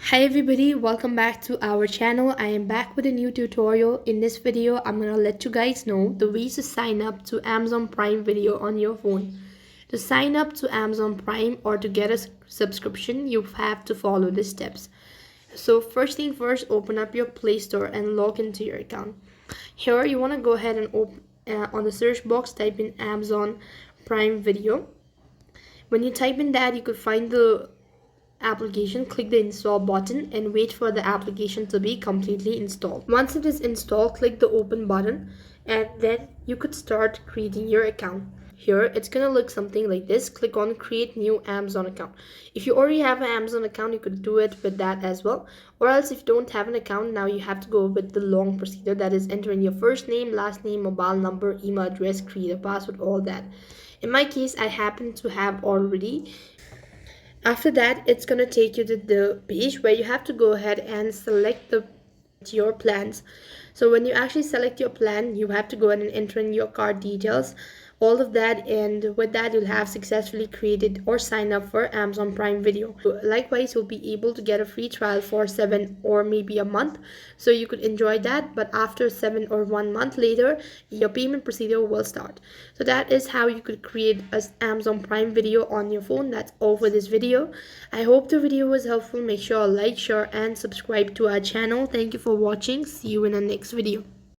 Hi everybody, welcome back to our channel. I am back with a new tutorial. In this video, I'm gonna let you guys know the ways to sign up to Amazon Prime Video on your phone. To sign up to Amazon Prime or to get a subscription, you have to follow the steps. So first thing first, open up your Play Store and log into your account. Here you wanna go ahead and open on the search box, type in Amazon Prime Video. When you type in that, you could find the application, click the install button and wait for the application to be completely installed. Once it is installed, click the open button and then you could start creating your account. Here it's gonna look something like this. Click on create new Amazon account. If you already have an Amazon account, you could do it with that as well, or else if you don't have an account, now you have to go with the long procedure, that is entering your first name, last name, mobile number, email address, create a password, all that. In my case, I happen to have already. After that, it's going to take you to the page where you have to go ahead and select your plans. So when you actually select your plan, you have to go ahead and enter in your card details, all of that, and with that you'll have successfully created or signed up for Amazon Prime Video. Likewise, you'll be able to get a free trial for 7 or maybe a month, so you could enjoy that, but after 7 or 1 month later your payment procedure will start. So that is how you could create an Amazon Prime Video on your phone. That's all for this video. I hope the video was helpful. Make sure to like, share and subscribe to our channel. Thank you for watching. See you in the next video.